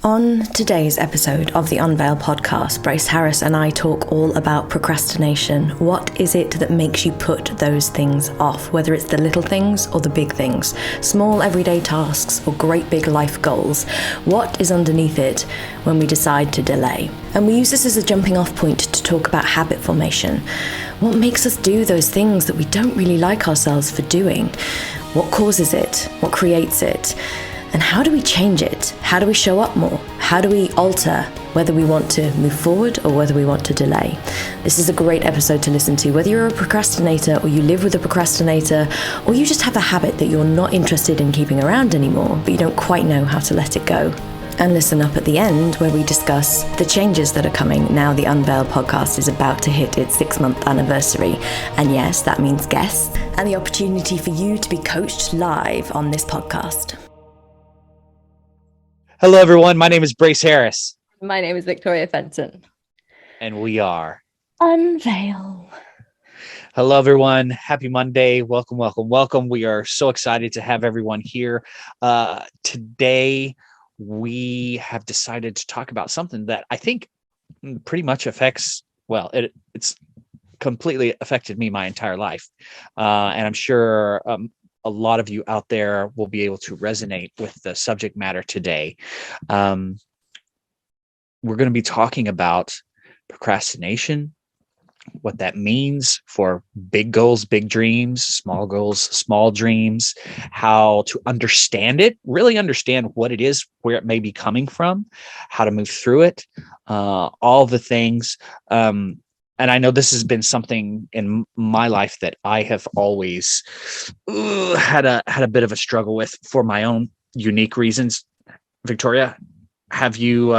On today's episode of the Unveil podcast, Brace Harris and I talk all about procrastination. What is it that makes you put those things off, whether it's the little things or the big things, small everyday tasks or great big life goals? What is underneath it when we decide to delay? And we use this as a jumping off point to talk about habit formation. What makes us do those things that we don't really like ourselves for doing? What causes it? What creates it? And how do we change it? How do we show up more? How do we alter whether we want to move forward or whether we want to delay? This is a great episode to listen to, whether you're a procrastinator or you live with a procrastinator, or you just have a habit that you're not interested in keeping around anymore, but you don't quite know how to let it go. And listen up at the end where we discuss the changes that are coming now the Unveil podcast is about to hit its 6-month anniversary. And yes, that means guests and the opportunity for you to be coached live on this podcast. Hello, everyone. My name is Brace Harris. My name is Victoria Fenton. And we are Unveil. Hello, everyone. Happy Monday. Welcome, welcome, welcome. We are so excited to have everyone here. Today, we have decided to talk about something that I think pretty much affects, it's completely affected me my entire life. And I'm sure a lot of you out there will be able to resonate with the subject matter today. We're going to be talking about procrastination, what that means for big goals, big dreams, small goals, small dreams, how to understand it, really understand what it is, where it may be coming from, how to move through it, all the things. And I know this has been something in my life that I have always had a bit of a struggle with for my own unique reasons. Victoria, have you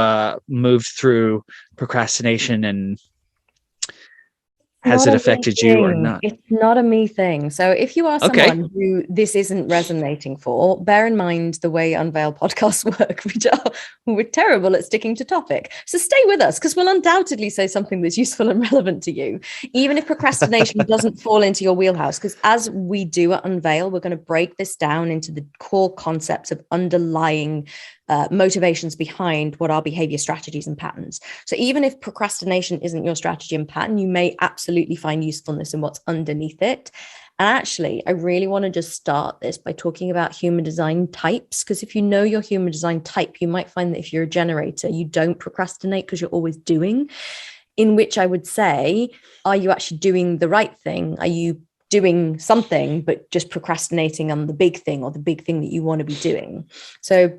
moved through procrastination, and has it affected you or not? It's not a me thing. So if you are someone who this isn't resonating for, bear in mind the way Unveil podcasts work, we're terrible at sticking to topic. So stay with us because we'll undoubtedly say something that's useful and relevant to you, even if procrastination doesn't fall into your wheelhouse. Because as we do at Unveil, we're going to break this down into the core concepts of underlying motivations behind what are behavior strategies and patterns. So even if procrastination isn't your strategy and pattern, you may absolutely find usefulness in what's underneath it. And actually, I really want to just start this by talking about human design types, because if you know your human design type, you might find that if you're a generator, you don't procrastinate because you're always doing, in which I would say, are you actually doing the right thing? Are you doing something, but just procrastinating on the big thing or the big thing that you want to be doing? So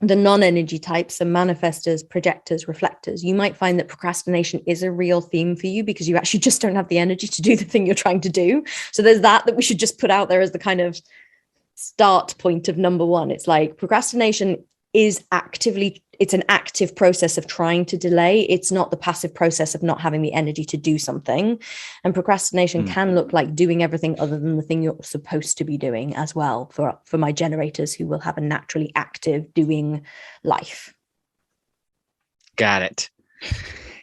the non-energy types are manifestors, projectors, reflectors. You might find that procrastination is a real theme for you because you actually just don't have the energy to do the thing you're trying to do. So there's that we should just put out there as the kind of start point of number one. It's like procrastination is it's an active process of trying to delay. It's not the passive process of not having the energy to do something. And procrastination can look like doing everything other than the thing you're supposed to be doing as well, for my generators who will have a naturally active doing life. Got it.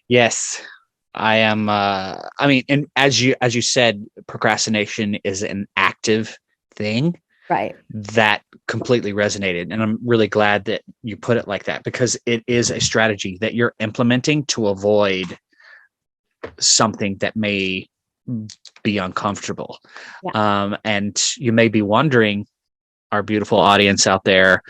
Yes, I am. And as you said, procrastination is an active thing. Right. That completely resonated. And I'm really glad that you put it like that, because it is a strategy that you're implementing to avoid something that may be uncomfortable. Yeah. And you may be wondering, our beautiful audience out there,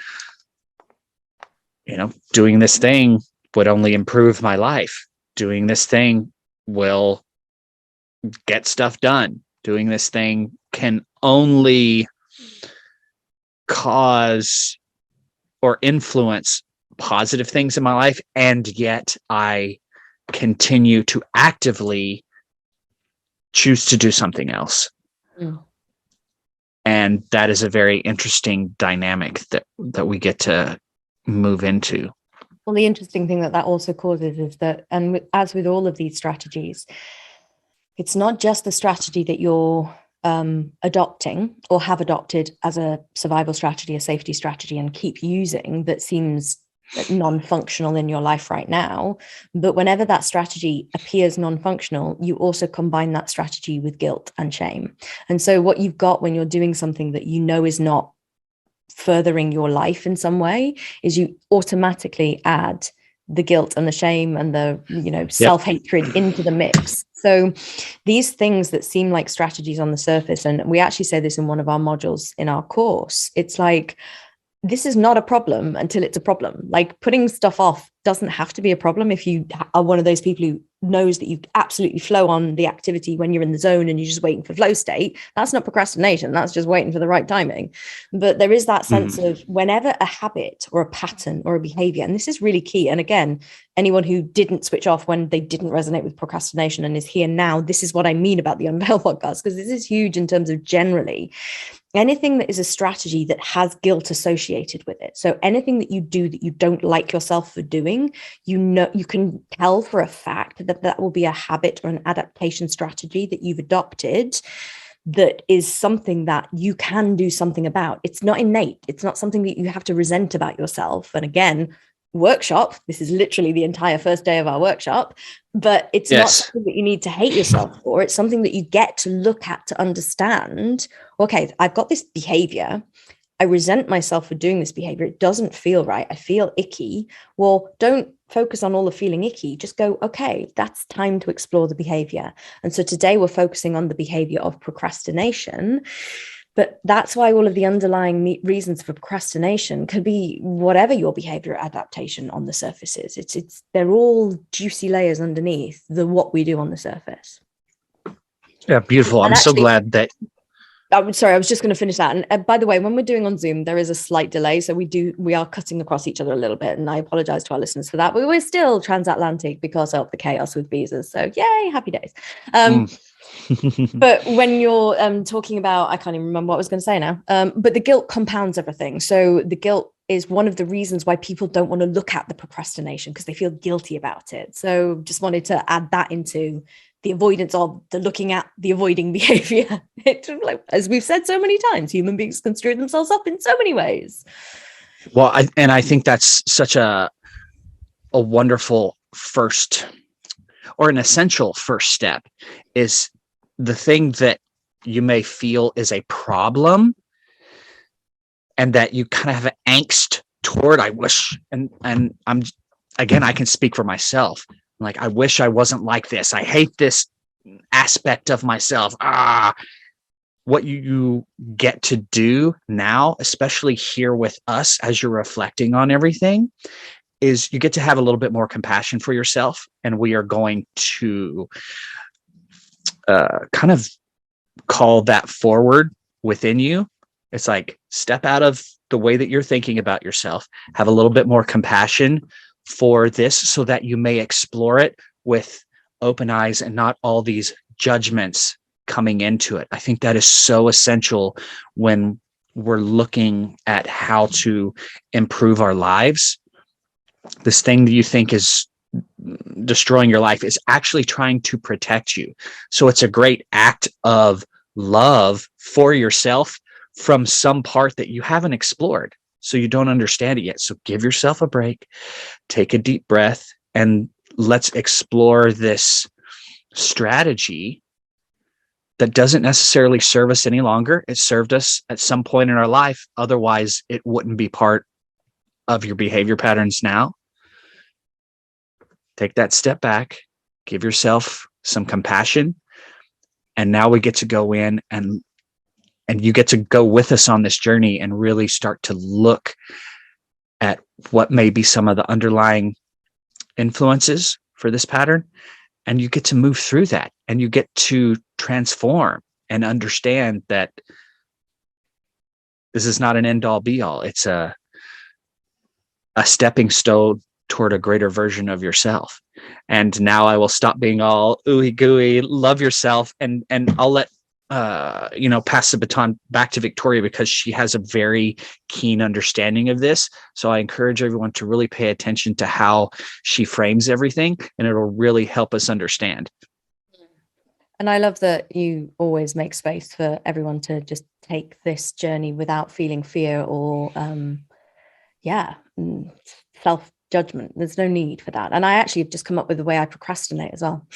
doing this thing would only improve my life. Doing this thing will get stuff done. Doing this thing can only cause or influence positive things in my life, and yet I continue to actively choose to do something else. And that is a very interesting dynamic that we get to move into. Well, the interesting thing that also causes is that, and as with all of these strategies, it's not just the strategy that you're adopting or have adopted as a survival strategy, a safety strategy, and keep using that seems non-functional in your life right now. But whenever that strategy appears non-functional, you also combine that strategy with guilt and shame. And so what you've got when you're doing something that you know is not furthering your life in some way, is you automatically add the guilt and the shame and the, self-hatred into the mix. So these things that seem like strategies on the surface, and we actually say this in one of our modules in our course, it's like, this is not a problem until it's a problem. Like, putting stuff off doesn't have to be a problem if you are one of those people who knows that you absolutely flow on the activity when you're in the zone and you're just waiting for flow state. That's not procrastination. That's just waiting for the right timing. But there is that sense of whenever a habit or a pattern or a behavior, and this is really key. And again, anyone who didn't switch off when they didn't resonate with procrastination and is here now, this is what I mean about the Unveil podcast, because this is huge in terms of generally anything that is a strategy that has guilt associated with it. So anything that you do that you don't like yourself for doing, you can tell for a fact that will be a habit or an adaptation strategy that you've adopted, that is something that you can do something about. It's not innate. It's not something that you have to resent about yourself. And again, workshop, this is literally the entire first day of our workshop, but it's not something that you need to hate yourself for. It's something that you get to look at to understand, okay, I've got this behavior. I resent myself for doing this behavior. It doesn't feel right. I feel icky. Well, don't focus on all the feeling icky. Just go, okay, that's time to explore the behavior. And so today we're focusing on the behavior of procrastination. But that's why all of the underlying reasons for procrastination could be whatever your behavior adaptation on the surface is. They're all juicy layers underneath what we do on the surface. Yeah, beautiful. I'm so glad that. I'm sorry, I was just going to finish that. And by the way, when we're doing on Zoom, there is a slight delay. So we are cutting across each other a little bit. And I apologize to our listeners for that. But we're still transatlantic because of the chaos with visas. So yay, happy days. But when you're talking about, I can't even remember what I was going to say now, but the guilt compounds everything. So the guilt is one of the reasons why people don't want to look at the procrastination, because they feel guilty about it. So just wanted to add that into the avoidance of the looking at the avoiding behavior. As we've said so many times, human beings can screw themselves up in so many ways. Well, I think that's such a wonderful first, or an essential first step, is the thing that you may feel is a problem and that you kind of have an angst toward. I wish, and I'm, again, I can speak for myself. Like, I wish I wasn't like this. I hate this aspect of myself. What you get to do now, especially here with us, as you're reflecting on everything, is you get to have a little bit more compassion for yourself. And we are going to kind of call that forward within you. It's like, step out of the way that you're thinking about yourself, have a little bit more compassion for this, so that you may explore it with open eyes and not all these judgments coming into it. I think that is so essential when we're looking at how to improve our lives. This thing that you think is destroying your life is actually trying to protect you. So it's a great act of love for yourself from some part that you haven't explored, so you don't understand it yet. So give yourself a break, take a deep breath, and let's explore this strategy that doesn't necessarily serve us any longer. It served us at some point in our life. Otherwise, it wouldn't be part of your behavior patterns now. Take that step back, give yourself some compassion. And now we get to go in and you get to go with us on this journey and really start to look at what may be some of the underlying influences for this pattern. And you get to move through that, and you get to transform and understand that this is not an end all be all. It's a stepping stone toward a greater version of yourself. And now I will stop being all ooey gooey, love yourself. And I'll let, pass the baton back to Victoria, because she has a very keen understanding of this. So I encourage everyone to really pay attention to how she frames everything, and it'll really help us understand. And I love that you always make space for everyone to just take this journey without feeling fear or, self-judgment. There's no need for that. And I actually have just come up with the way I procrastinate as well.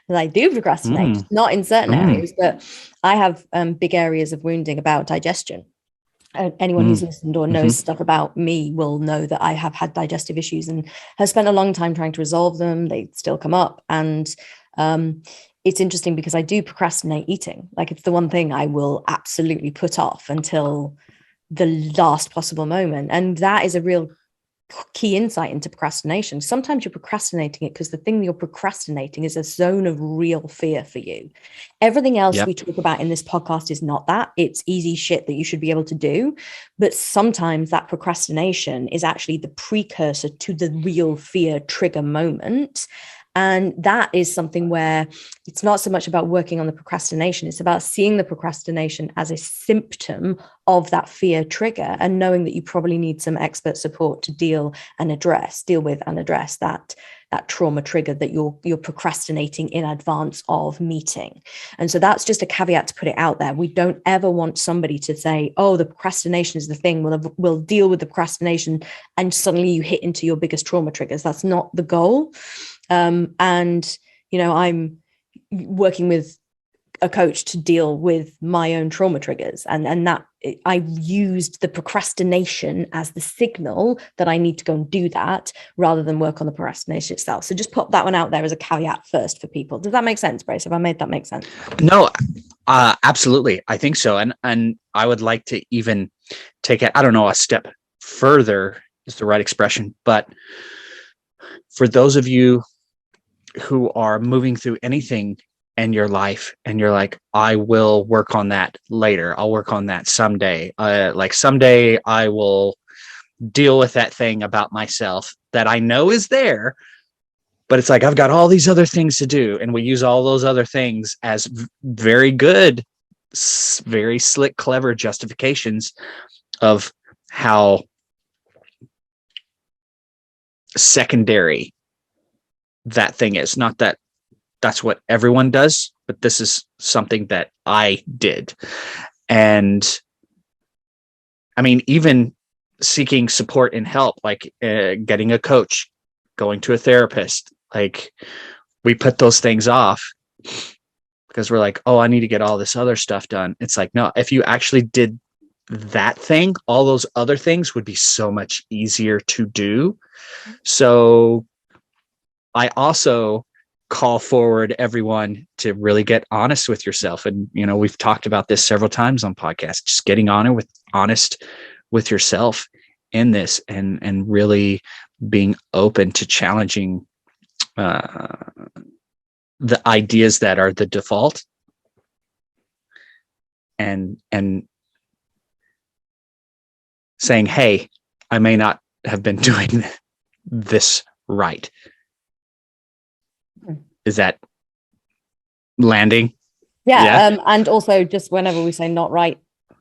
I do procrastinate, not in certain areas, but I have big areas of wounding about digestion. Anyone who's listened or knows stuff about me will know that I have had digestive issues and have spent a long time trying to resolve them. They still come up. And it's interesting because I do procrastinate eating. Like, it's the one thing I will absolutely put off until the last possible moment. And that is a real key insight into procrastination. Sometimes you're procrastinating it because the thing you're procrastinating is a zone of real fear for you. Everything else we talk about in this podcast is not that. It's easy shit that you should be able to do. But sometimes that procrastination is actually the precursor to the real fear trigger moment. And that is something where it's not so much about working on the procrastination. It's about seeing the procrastination as a symptom of that fear trigger and knowing that you probably need some expert support to deal with and address that trauma trigger that you're procrastinating in advance of meeting. And so that's just a caveat to put it out there. We don't ever want somebody to say, oh, the procrastination is the thing. We'll deal with the procrastination and suddenly you hit into your biggest trauma triggers. That's not the goal. And, I'm working with a coach to deal with my own trauma triggers. And that I used the procrastination as the signal that I need to go and do that rather than work on the procrastination itself. So just pop that one out there as a caveat first for people. Does that make sense, Brace? Have I made that make sense? No, absolutely. I think so. And I would like to even take it, I don't know, a step further is the right expression, but for those of you who are moving through anything in your life and you're like, I will work on that later. I'll work on that someday. Like someday I will deal with that thing about myself that I know is there, but it's like, I've got all these other things to do. And we use all those other things as very good, very slick, clever justifications of how secondary that thing is. Not that that's what everyone does, but this is something that I did. And I mean, even seeking support and help, like getting a coach, going to a therapist, like we put those things off because we're like, oh, I need to get all this other stuff done. It's like, no, if you actually did that thing, all those other things would be so much easier to do. So I also call forward everyone to really get honest with yourself. And, we've talked about this several times on podcasts, just getting honest with yourself in this and really being open to challenging the ideas that are the default and saying, hey, I may not have been doing this right. Is that landing? Yeah. And also, just whenever we say not right,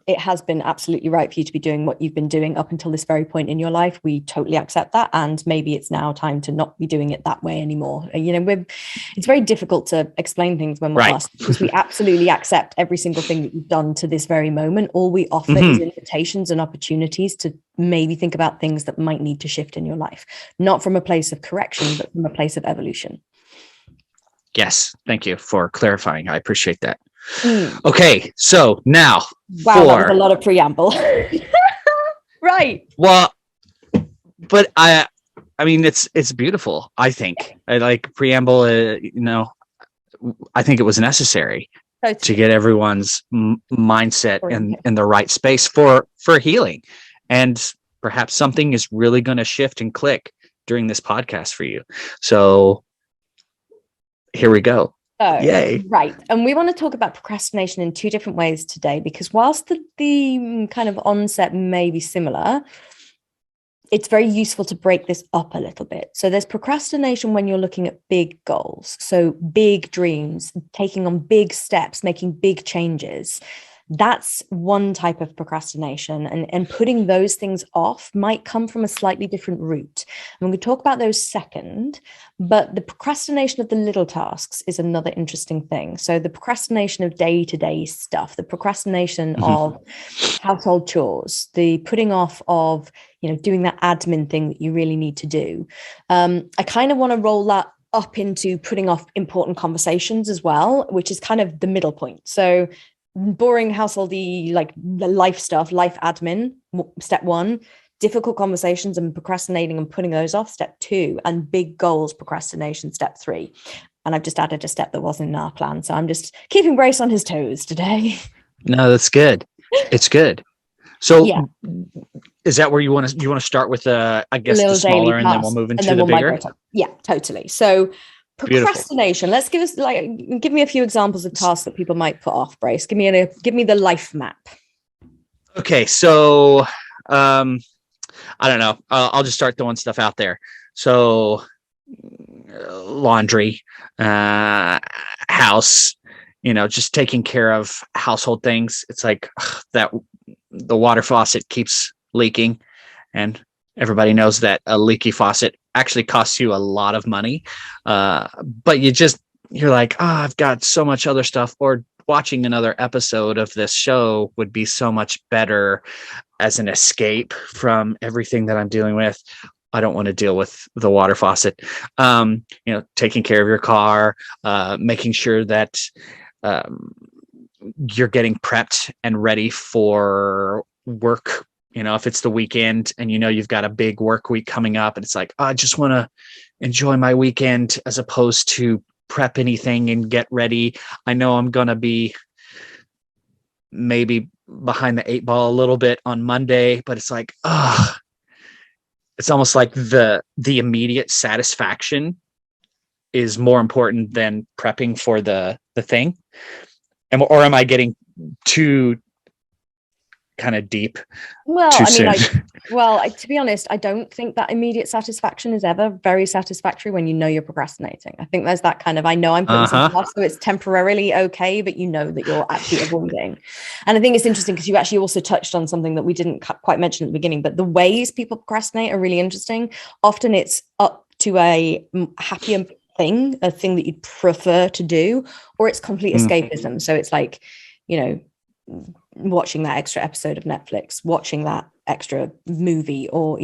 it has been absolutely right for you to be doing what you've been doing up until this very point in your life. We totally accept that. And maybe it's now time to not be doing it that way anymore. It's very difficult to explain things when we're asked, because we absolutely accept every single thing that you've done to this very moment. All we offer is invitations and opportunities to maybe think about things that might need to shift in your life, not from a place of correction, but from a place of evolution. Yes. Thank you for clarifying. I appreciate that. Okay. So now that was a lot of preamble. Right. Well, but I mean, it's beautiful. I think I like preamble, I think it was necessary to get everyone's mindset in the right space for healing. And perhaps something is really going to shift and click during this podcast for you. So here we go. Yay. Right. And we want to talk about procrastination in two different ways today, because whilst the kind of onset may be similar, it's very useful to break this up a little bit. So there's procrastination when you're looking at big goals. So big dreams, taking on big steps, making big changes. That's one type of procrastination, and putting those things off might come from a slightly different route. And we talk about those second, but the procrastination of the little tasks is another interesting thing. So the procrastination of day-to-day stuff, the procrastination of household chores, the putting off of, doing that admin thing that you really need to do. I kind of want to roll that up into putting off important conversations as well, which is kind of the middle point. So boring householdy, like the life stuff, life admin, step 1, difficult conversations and procrastinating and putting those off, step 2, and big goals, procrastination, step 3. And I've just added a step that wasn't in our plan. So I'm just keeping Brace on his toes today. No, that's good. It's good. So is that where you want to start with I guess the smaller, and then we'll move into the bigger? Yeah, totally. So procrastination. Beautiful. Let's give me a few examples of tasks that people might put off, Brace. Give me the life map. Okay, so I don't know. I'll just start throwing stuff out there. So laundry, house, just taking care of household things. It's like that the water faucet keeps leaking, and everybody knows that a leaky faucet actually costs you a lot of money. But you're like, I've got so much other stuff, or watching another episode of this show would be so much better as an escape from everything that I'm dealing with. I don't want to deal with the water faucet. Taking care of your car, making sure that you're getting prepped and ready for work. If it's the weekend and you've got a big work week coming up, and it's like, I just want to enjoy my weekend as opposed to prep anything and get ready. I know I'm going to be maybe behind the 8 ball a little bit on Monday, but it's like, it's almost like the immediate satisfaction is more important than prepping for the thing. Or am I getting too kind of deep too soon? To be honest, I don't think that immediate satisfaction is ever very satisfactory when you're procrastinating. I think there's that kind of, I know I'm putting something off, so it's temporarily okay, but that you're actually avoiding. And I think it's interesting because you actually also touched on something that we didn't quite mention at the beginning, but the ways people procrastinate are really interesting. Often it's up to a happier thing, a thing that you'd prefer to do, or it's complete escapism. So it's like, watching that extra episode of Netflix, watching that extra movie, or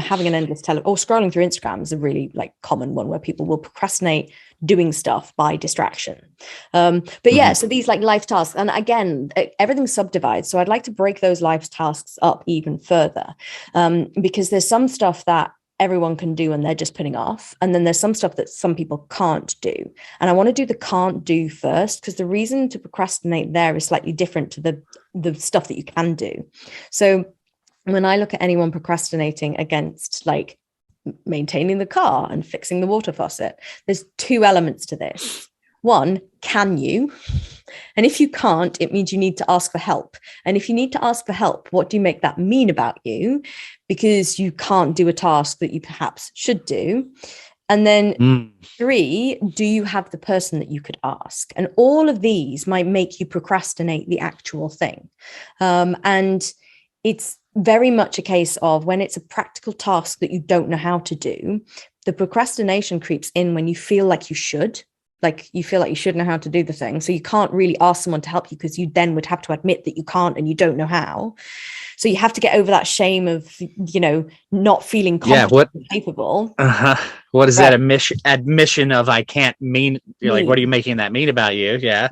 having an endless or scrolling through Instagram is a really common one where people will procrastinate doing stuff by distraction. So these life tasks, and again, everything subdivides. So I'd like to break those life tasks up even further, because there's some stuff that everyone can do and they're just putting off, and then there's some stuff that some people can't do, and I want to do the can't do first, because the reason to procrastinate there is slightly different to the stuff that you can do. So when I look at anyone procrastinating against maintaining the car and fixing the water faucet, there's 2 elements to this. One, can you? And if you can't, it means you need to ask for help. And if you need to ask for help, what do you make that mean about you? Because you can't do a task that you perhaps should do. And then 3, do you have the person that you could ask? And all of these might make you procrastinate the actual thing. And it's very much a case of when it's a practical task that you don't know how to do, the procrastination creeps in when you feel like you should. You feel like you should know how to do the thing. So you can't really ask someone to help you, because you then would have to admit that you can't and you don't know how. So you have to get over that shame of, not feeling competent and capable. What is that admission of I can't mean? You're like, what are you making that mean about you? Yeah.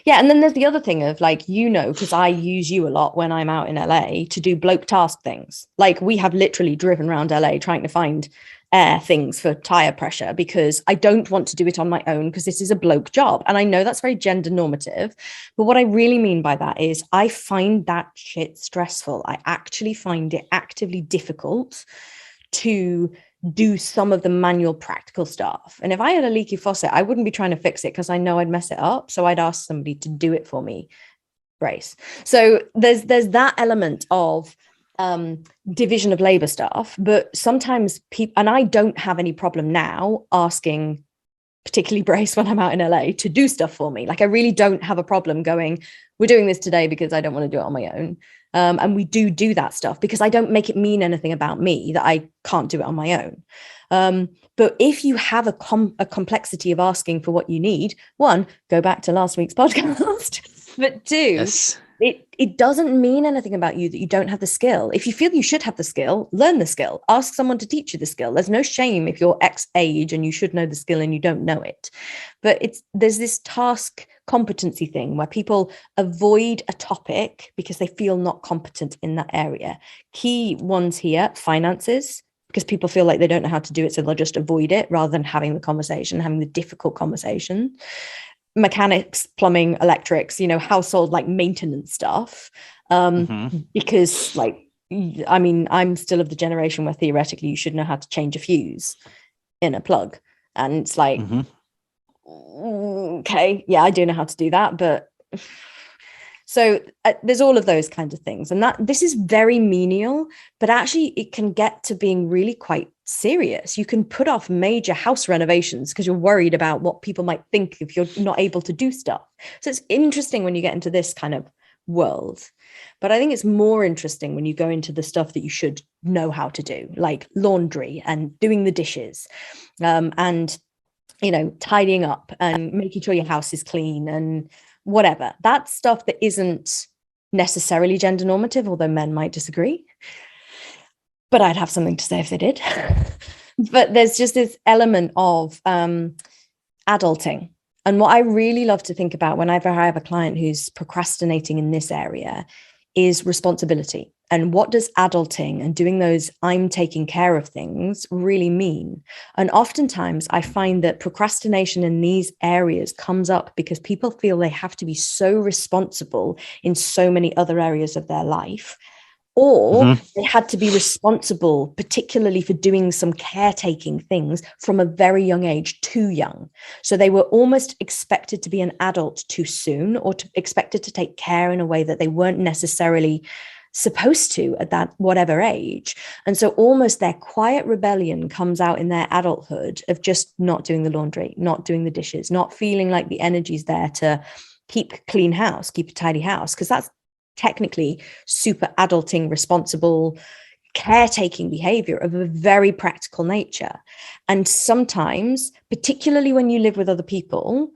And then there's the other thing of because I use you a lot when I'm out in LA to do bloke task things. We have literally driven around LA trying to find air things for tire pressure, because I don't want to do it on my own, because this is a bloke job. And I know that's very gender normative, but what I really mean by that is I find that shit stressful. I actually find it actively difficult to do some of the manual practical stuff. And if I had a leaky faucet, I wouldn't be trying to fix it because I know I'd mess it up. So I'd ask somebody to do it for me. Brace. So there's that element of division of labor stuff, but sometimes people, and I don't have any problem now asking, particularly Brace when I'm out in LA, to do stuff for me. I really don't have a problem going, we're doing this today because I don't want to do it on my own. And we do that stuff because I don't make it mean anything about me that I can't do it on my own. But if you have a complexity of asking for what you need, 1, go back to last week's podcast. But 2, it doesn't mean anything about you that you don't have the skill. If you feel you should have the skill, learn the skill. Ask someone to teach you the skill. There's no shame if you're X age and you should know the skill and you don't know it. But there's this task competency thing where people avoid a topic because they feel not competent in that area. Key ones here: finances, because people feel like they don't know how to do it, so they'll just avoid it rather than having the conversation, having the difficult conversation. Mechanics, plumbing, electrics, household like maintenance stuff. Because I'm still of the generation where theoretically you should know how to change a fuse in a plug. And it's like, okay, yeah, I do know how to do that. But so there's all of those kinds of things. And this is very menial, but actually it can get to being really quite serious. You can put off major house renovations because you're worried about what people might think if you're not able to do stuff. So it's interesting when you get into this kind of world. But I think it's more interesting when you go into the stuff that you should know how to do, like laundry and doing the dishes, and tidying up and making sure your house is clean and whatever. That's stuff that isn't necessarily gender normative, although men might disagree. But I'd have something to say if they did. But there's just this element of adulting. And what I really love to think about whenever I have a client who's procrastinating in this area is responsibility. And what does adulting and doing those I'm taking care of things really mean? And oftentimes I find that procrastination in these areas comes up because people feel they have to be so responsible in so many other areas of their life. Or they had to be responsible, particularly for doing some caretaking things from a very young age, too young. So they were almost expected to be an adult too soon, or expected to take care in a way that they weren't necessarily supposed to at that whatever age. And so almost their quiet rebellion comes out in their adulthood of just not doing the laundry, not doing the dishes, not feeling like the energy's there to keep clean house, keep a tidy house, because that's technically super adulting, responsible, caretaking behavior of a very practical nature. And sometimes, particularly when you live with other people,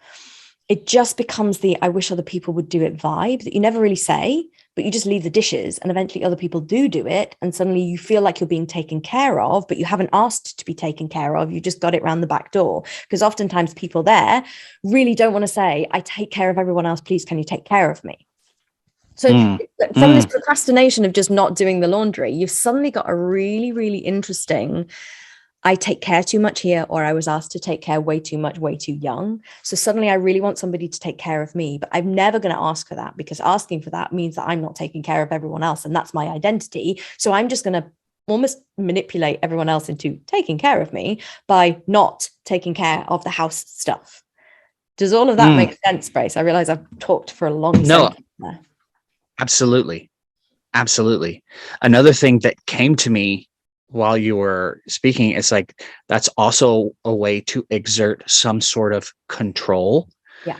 it just becomes the I wish other people would do it vibe that you never really say, but you just leave the dishes and eventually other people do it. And suddenly you feel like you're being taken care of, but you haven't asked to be taken care of. You just got it round the back door. Because oftentimes people there really don't want to say, I take care of everyone else. Please, can you take care of me? So from this procrastination of just not doing the laundry, you've suddenly got a really, really interesting, I take care too much here, or I was asked to take care way too much, way too young. So suddenly I really want somebody to take care of me, but I'm never going to ask for that because asking for that means that I'm not taking care of everyone else. And that's my identity. So I'm just going to almost manipulate everyone else into taking care of me by not taking care of the house stuff. Does all of that make sense, Brace? I realize I've talked for a long time there. Absolutely. Absolutely. Another thing that came to me while you were speaking is like, that's also a way to exert some sort of control. Yeah.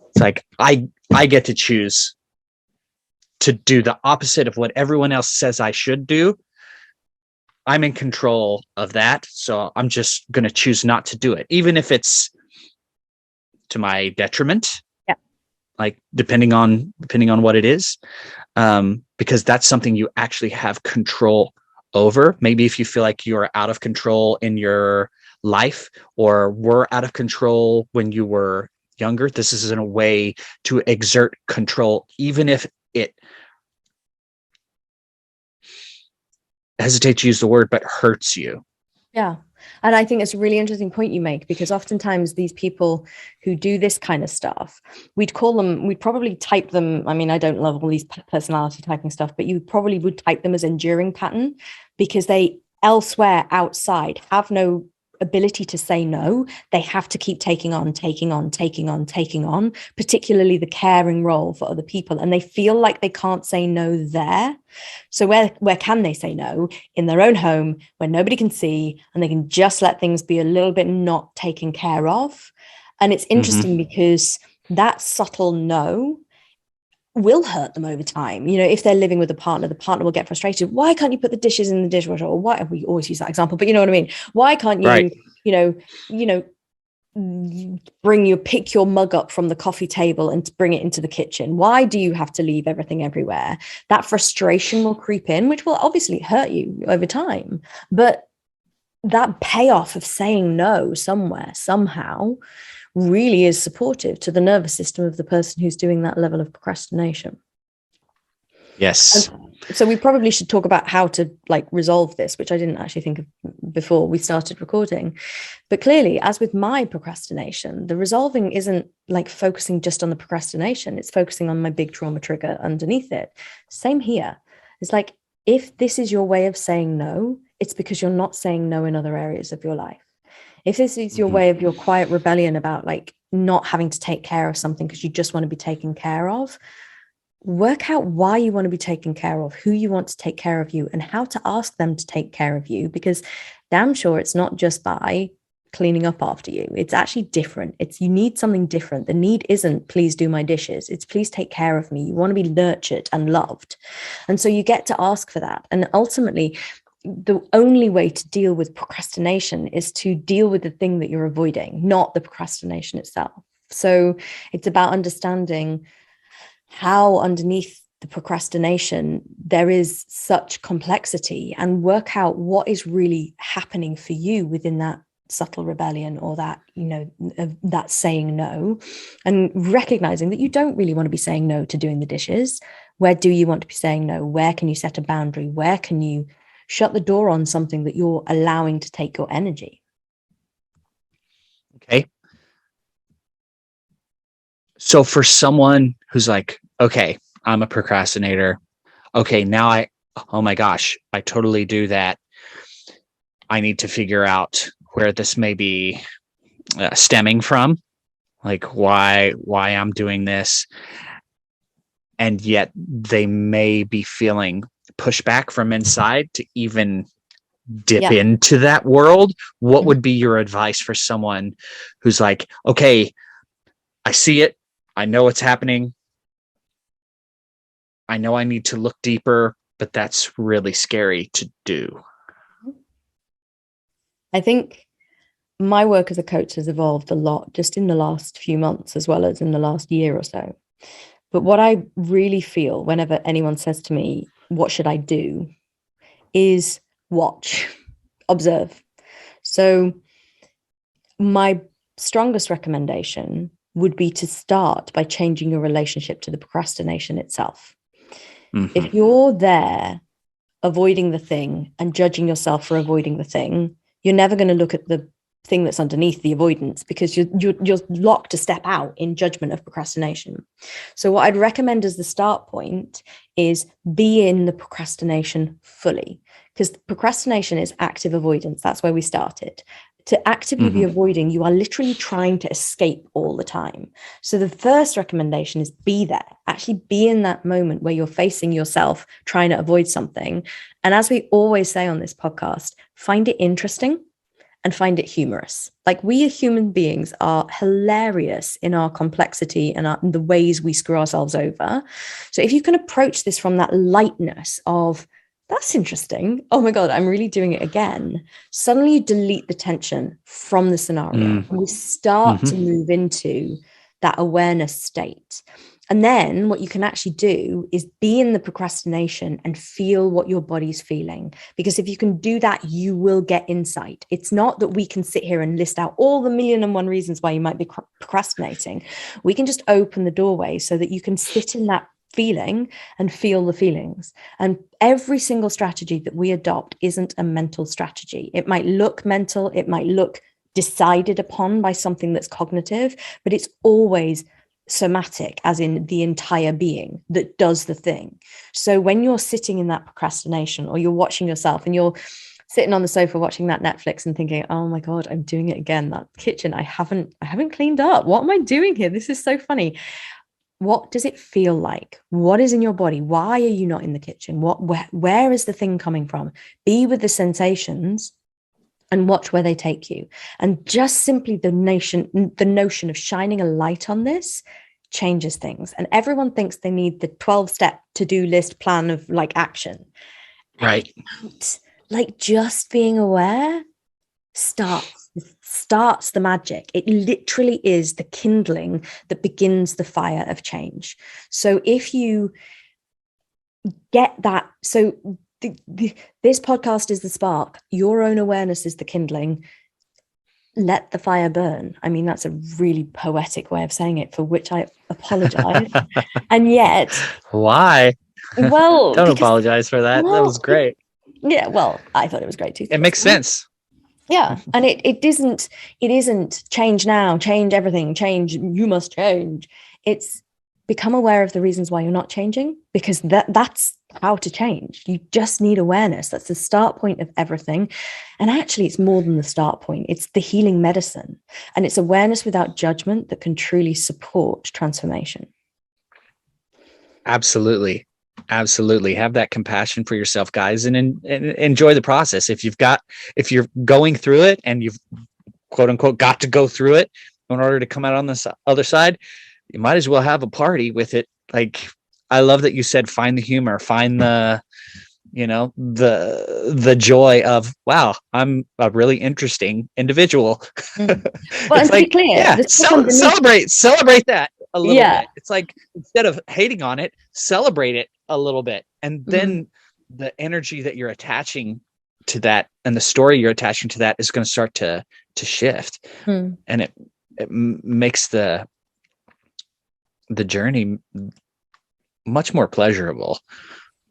It's like, I get to choose to do the opposite of what everyone else says I should do. I'm in control of that. So I'm just going to choose not to do it, even if it's to my detriment. Like depending on what it is, because that's something you actually have control over. Maybe if you feel like you're out of control in your life or were out of control when you were younger, this is in a way to exert control, even if it, hesitate to use the word, but hurts you. Yeah. And I think it's a really interesting point you make, because oftentimes these people who do this kind of stuff, we'd probably type them. I mean, I don't love all these personality typing stuff, but you probably would type them as enduring pattern, because they elsewhere outside have no ability to say no. They have to keep taking on, particularly the caring role for other people. And they feel like they can't say no there. So where can they say no? In their own home, where nobody can see, and they can just let things be a little bit not taken care of. And it's interesting because that subtle no will hurt them over time. You know, if they're living with a partner, the partner will get frustrated. Why can't you put the dishes in the dishwasher? Or why, we always use that example, but you know what I mean? Why can't you, right, you know, pick your mug up from the coffee table and bring it into the kitchen? Why do you have to leave everything everywhere? That frustration will creep in, which will obviously hurt you over time. But that payoff of saying no somewhere, somehow, really is supportive to the nervous system of the person who's doing that level of procrastination. Yes. So we probably should talk about how to resolve this, which I didn't actually think of before we started recording. But clearly, as with my procrastination, the resolving isn't focusing just on the procrastination. It's focusing on my big trauma trigger underneath it. Same here. It's if this is your way of saying no, it's because you're not saying no in other areas of your life. If this is your way of your quiet rebellion about not having to take care of something because you just want to be taken care of, work out why you want to be taken care of, who you want to take care of you, and how to ask them to take care of you, because damn sure it's not just by cleaning up after you. It's actually different. You need something different. The need isn't please do my dishes. It's please take care of me. You want to be nurtured and loved. And so you get to ask for that. And ultimately, the only way to deal with procrastination is to deal with the thing that you're avoiding, not the procrastination itself. So it's about understanding how underneath the procrastination there is such complexity, and work out what is really happening for you within that subtle rebellion, or that, that saying no, and recognizing that you don't really want to be saying no to doing the dishes. Where do you want to be saying no? Where can you set a boundary? Where can you shut the door on something that you're allowing to take your energy? Okay. So for someone who's okay, I'm a procrastinator. Okay, now oh my gosh, I totally do that. I need to figure out where this may be stemming from, why I'm doing this. And yet they may be feeling pushback from inside to even dip into that world. What would be your advice for someone who's okay, I see it. I know it's happening. I know I need to look deeper, but that's really scary to do. I think my work as a coach has evolved a lot just in the last few months, as well as in the last year or so. But what I really feel whenever anyone says to me, what should I do, is watch, observe. So my strongest recommendation would be to start by changing your relationship to the procrastination itself. Mm-hmm. If you're there avoiding the thing and judging yourself for avoiding the thing, you're never going to look at the thing that's underneath the avoidance, because you're locked to step out in judgment of procrastination. So what I'd recommend as the start point is be in the procrastination fully, because procrastination is active avoidance. That's where we started. To actively be avoiding, you are literally trying to escape all the time. So the first recommendation is be there, actually be in that moment where you're facing yourself trying to avoid something. And as we always say on this podcast, find it interesting and find it humorous. We as human beings are hilarious in our complexity and the ways we screw ourselves over. So if you can approach this from that lightness of, that's interesting, oh my God, I'm really doing it again, suddenly you delete the tension from the scenario. And we start to move into that awareness state. And then what you can actually do is be in the procrastination and feel what your body's feeling. Because if you can do that, you will get insight. It's not that we can sit here and list out all the 1,000,001 reasons why you might be procrastinating. We can just open the doorway so that you can sit in that feeling and feel the feelings. And every single strategy that we adopt isn't a mental strategy. It might look mental, it might look decided upon by something that's cognitive, but it's always somatic, as in the entire being that does the thing. So when you're sitting in that procrastination, or you're watching yourself and you're sitting on the sofa watching that Netflix and thinking, oh my God, I'm doing it again, that kitchen, I haven't cleaned up, what am I doing here, this is so funny. What does it feel like? What is in your body? Why are you not in the kitchen? Where is the thing coming from? Be with the sensations and watch where they take you. And just simply the notion of shining a light on this changes things. And everyone thinks they need the 12-step to-do list plan of action. Right. Just being aware starts the magic. It literally is the kindling that begins the fire of change. So if you get that, so this podcast is the spark, your own awareness is the kindling. Let the fire burn. I mean, that's a really poetic way of saying it, for which I apologize. And yet, why? Well, don't apologize for that. That was great. Yeah, well, I thought it was great too. It makes sense. Yeah, and it isn't change now, change everything, change, you must change. It's become aware of the reasons why you're not changing, because that's how to change. You just need awareness. That's the start point of everything. And actually, it's more than the start point. It's the healing medicine. And it's awareness without judgment that can truly support transformation. Absolutely. Absolutely. Have that compassion for yourself, guys, and enjoy the process. If you're going through it and you've quote unquote got to go through it in order to come out on the other side, you might as well have a party with it. Like, I love that you said, find the humor, find the joy of, wow, I'm a really interesting individual. Well, and to be clear, yeah, celebrate that a little bit. It's like, instead of hating on it, celebrate it a little bit. And then the energy that you're attaching to that and the story you're attaching to that is going to start to shift. And it makes the journey much more pleasurable.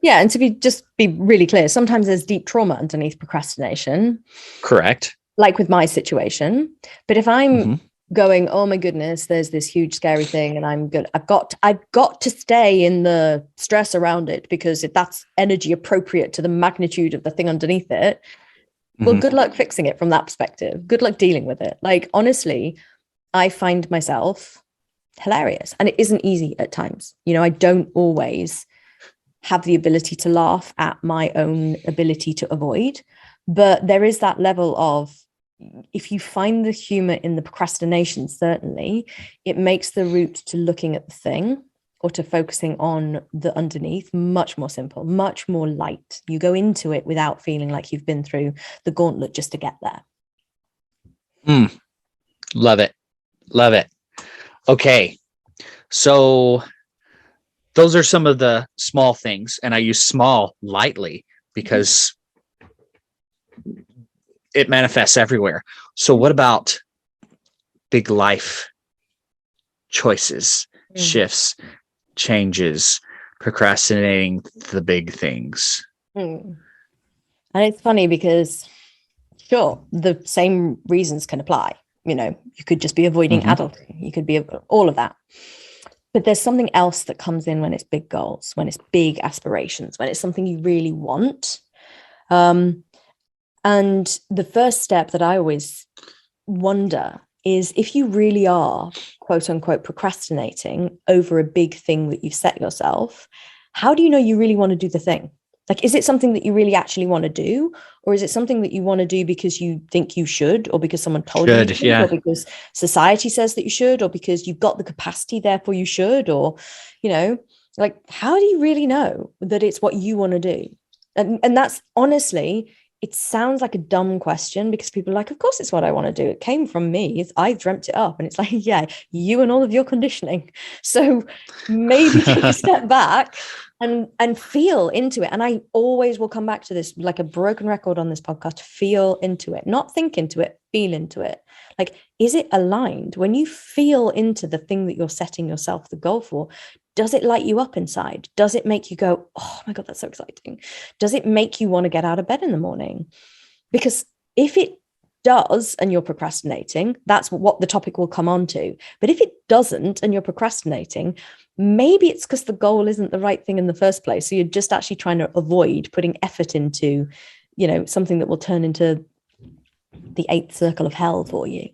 Yeah, and to be really clear, sometimes there's deep trauma underneath procrastination. Correct. Like with my situation. But if I'm going, oh my goodness, there's this huge scary thing, and I've got to stay in the stress around it because that's energy appropriate to the magnitude of the thing underneath it. Well, good luck fixing it from that perspective. Good luck dealing with it. Like, honestly, I find myself hilarious, and it isn't easy at times. I don't always have the ability to laugh at my own ability to avoid, but there is that level of, if you find the humor in the procrastination, certainly it makes the route to looking at the thing or to focusing on the underneath much more simple, much more light. You go into it without feeling like you've been through the gauntlet just to get there. Love it. Okay, so those are some of the small things, and I use small lightly because it manifests everywhere. So what about big life choices, shifts, changes, procrastinating the big things? And it's funny because, sure, the same reasons can apply. You could just be avoiding adulting. You could be all of that. But there's something else that comes in when it's big goals, when it's big aspirations, when it's something you really want. And the first step that I always wonder is, if you really are, quote unquote, procrastinating over a big thing that you've set yourself, how do you know you really want to do the thing? Like, is it something that you really actually want to do? Or is it something that you want to do because you think you should, or because someone told you you should, or because society says that you should, or because you've got the capacity, therefore you should, or, like, how do you really know that it's what you want to do? And that's, honestly, it sounds like a dumb question, because people are like, of course it's what I want to do. It came from me. I dreamt it up. And it's like, yeah, you and all of your conditioning. So maybe take a step back and feel into it. And I always will come back to this, like a broken record on this podcast: feel into it, not think into it, feel into it. Like, is it aligned? When you feel into the thing that you're setting yourself the goal for, does it light you up inside? Does it make you go, oh my God, that's so exciting? Does it make you want to get out of bed in the morning? Because if it does, and you're procrastinating, that's what the topic will come on to. But if it doesn't, and you're procrastinating, maybe it's because the goal isn't the right thing in the first place. So you're just actually trying to avoid putting effort into, something that will turn into the 8th circle of hell for you.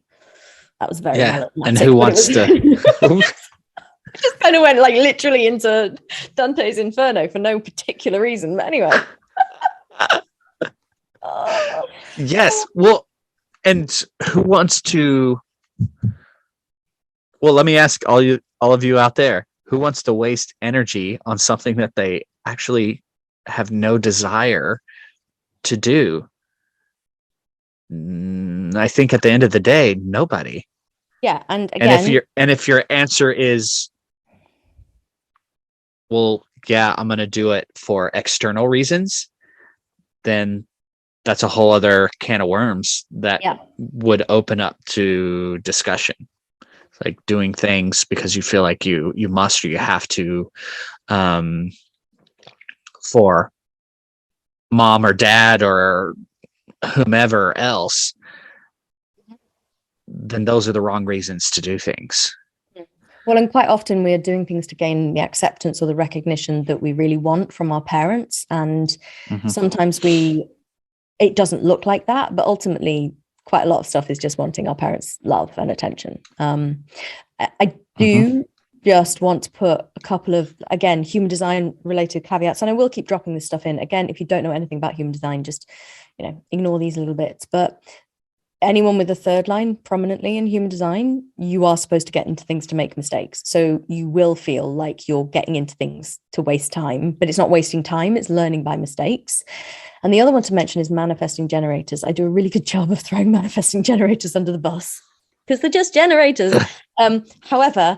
That was very melodramatic. And who wants to? Just kind of went like literally into Dante's Inferno for no particular reason. But anyway. Yes. Well, and who wants to? Well, let me ask all of you out there: who wants to waste energy on something that they actually have no desire to do? I think at the end of the day, nobody. Yeah. And again, if your answer is, well, yeah, I'm going to do it for external reasons, then that's a whole other can of worms that would open up to discussion. Like doing things because you feel like you must, or you have to, for mom or dad or whomever else, then those are the wrong reasons to do things. Well, and quite often we're doing things to gain the acceptance or the recognition that we really want from our parents. And sometimes it doesn't look like that, but ultimately quite a lot of stuff is just wanting our parents' love and attention. I do just want to put a couple of, again, human design related caveats, and I will keep dropping this stuff in. Again, if you don't know anything about human design, just, ignore these little bits. But anyone with a third line prominently in human design, you are supposed to get into things to make mistakes. So you will feel like you're getting into things to waste time, but it's not wasting time. It's learning by mistakes. And the other one to mention is manifesting generators. I do a really good job of throwing manifesting generators under the bus because they're just generators. However,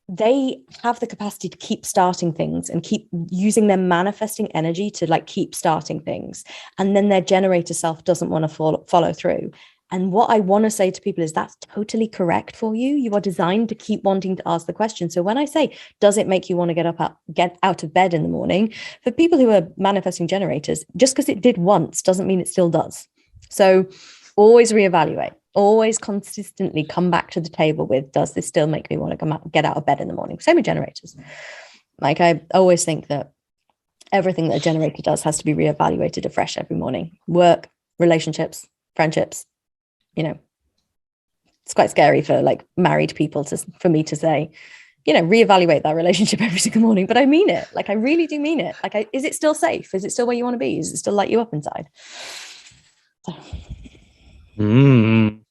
they have the capacity to keep starting things and keep using their manifesting energy to keep starting things. And then their generator self doesn't want to follow through. And what I want to say to people is that's totally correct for you. You are designed to keep wanting to ask the question. So when I say, does it make you want to get out of bed in the morning? For people who are manifesting generators, just because it did once doesn't mean it still does. So always reevaluate, always consistently come back to the table with, does this still make me want to get out of bed in the morning? Same with generators. I always think that everything that a generator does has to be reevaluated afresh every morning. Work, relationships, friendships. It's quite scary for married people for me to say, reevaluate that relationship every single morning. But I mean it. I really do mean it. Is it still safe? Is it still where you want to be? Is it still light you up inside? So. And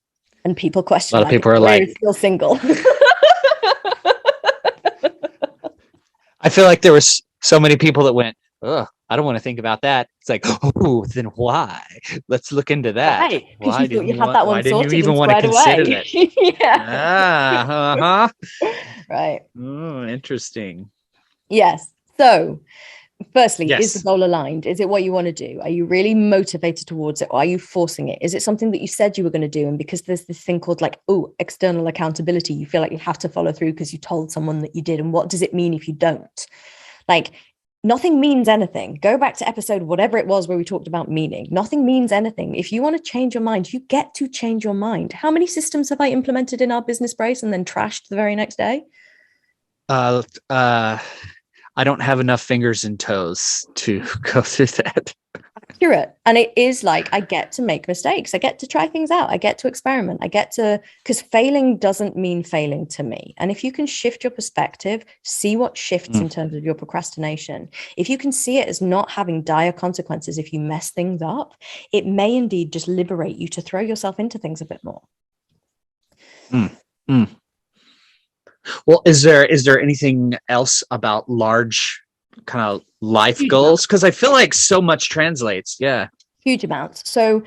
people question. A lot of people are still single. I feel like there was so many people that went, oh, I don't want to think about that. It's like, oh, then why? Let's look into that. Right. Why didn't you even want to consider that? Yeah. Right. Oh, interesting. Yes. So firstly, is the goal aligned? Is it what you want to do? Are you really motivated towards it? Or are you forcing it? Is it something that you said you were going to do? And because there's this thing called external accountability, you feel like you have to follow through because you told someone that you did. And what does it mean if you don't? Nothing means anything. Go back to episode whatever it was where we talked about meaning. Nothing means anything. If you want to change your mind, you get to change your mind. How many systems have I implemented in our business brace and then trashed the very next day? I don't have enough fingers and toes to go through that. Accurate. And it is I get to make mistakes. I get to try things out. I get to experiment. Because failing doesn't mean failing to me. And if you can shift your perspective, see what shifts in terms of your procrastination. If you can see it as not having dire consequences if you mess things up, it may indeed just liberate you to throw yourself into things a bit more. Well, is there anything else about large kind of life goals? Because I feel like so much translates. Yeah. Huge amounts. So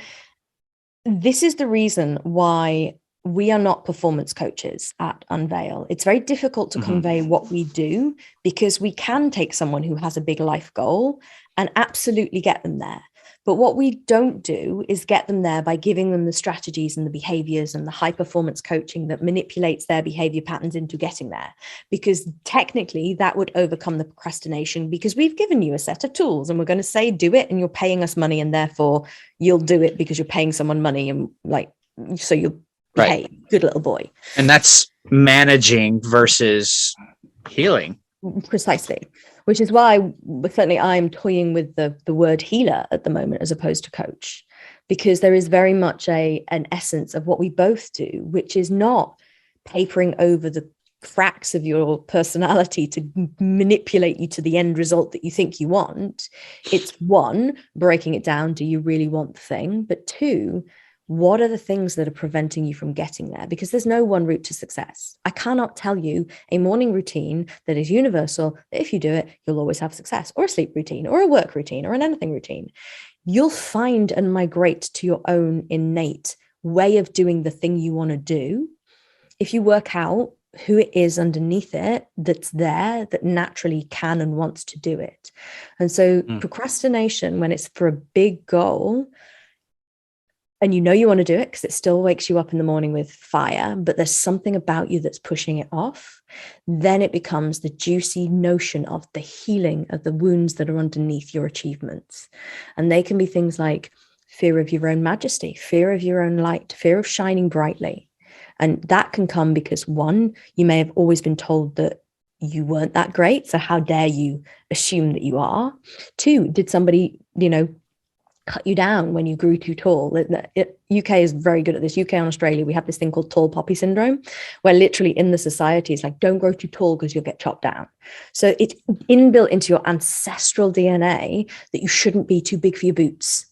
this is the reason why we are not performance coaches at Unveil. It's very difficult to convey what we do because we can take someone who has a big life goal and absolutely get them there. But what we don't do is get them there by giving them the strategies and the behaviors and the high performance coaching that manipulates their behavior patterns into getting there. Because technically that would overcome the procrastination because we've given you a set of tools and we're going to say, do it, and you're paying us money and therefore you'll do it because you're paying someone money and so you'll behave. Right. Good little boy. And that's managing versus healing. Precisely. Which is why certainly I'm toying with the word healer at the moment as opposed to coach, because there is very much an essence of what we both do, which is not papering over the cracks of your personality to manipulate you to the end result that you think you want. It's one, breaking it down. Do you really want the thing? But two, what are the things that are preventing you from getting there? Because there's no one route to success. I cannot tell you a morning routine that is universal, that if you do it, you'll always have success, or a sleep routine, or a work routine, or an anything routine. You'll find and migrate to your own innate way of doing the thing you want to do, if you work out who it is underneath it that's there, that naturally can and wants to do it. And so procrastination, when it's for a big goal, and you know you want to do it because it still wakes you up in the morning with fire, but there's something about you that's pushing it off, then it becomes the juicy notion of the healing of the wounds that are underneath your achievements. And they can be things like fear of your own majesty, fear of your own light, fear of shining brightly. And that can come because, one, you may have always been told that you weren't that great, so how dare you assume that you are? Two, did somebody, cut you down when you grew too tall? UK is very good at this. UK and Australia, we have this thing called tall poppy syndrome, where literally in the society it's like, don't grow too tall because you'll get chopped down. So it's inbuilt into your ancestral DNA that you shouldn't be too big for your boots.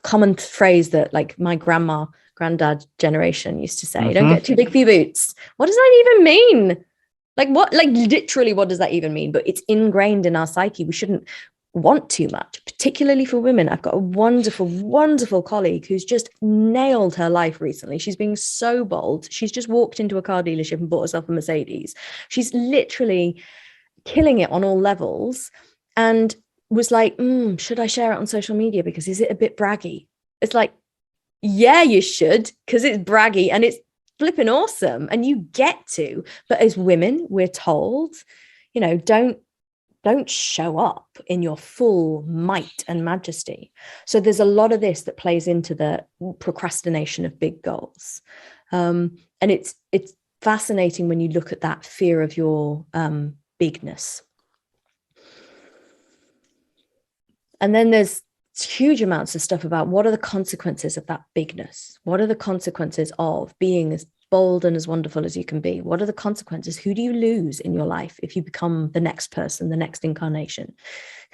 Common phrase that like my granddad generation used to say, don't get too big for your boots. What does that even mean? Literally, what does that even mean? But it's ingrained in our psyche. We shouldn't want too much, particularly for women. I've got a wonderful, wonderful colleague who's just nailed her life recently. She's being so bold. She's just walked into a car dealership and bought herself a Mercedes. She's literally killing it on all levels, and was like, should I share it on social media? Because is it a bit braggy? It's like, yeah, you should, because it's braggy and it's flipping awesome and you get to. But as women, we're told, don't show up in your full might and majesty. So there's a lot of this that plays into the procrastination of big goals. And it's fascinating when you look at that fear of your bigness. And then there's huge amounts of stuff about what are the consequences of that bigness? What are the consequences of being as bold and as wonderful as you can be? What are the consequences? Who do you lose in your life if you become the next person, the next incarnation?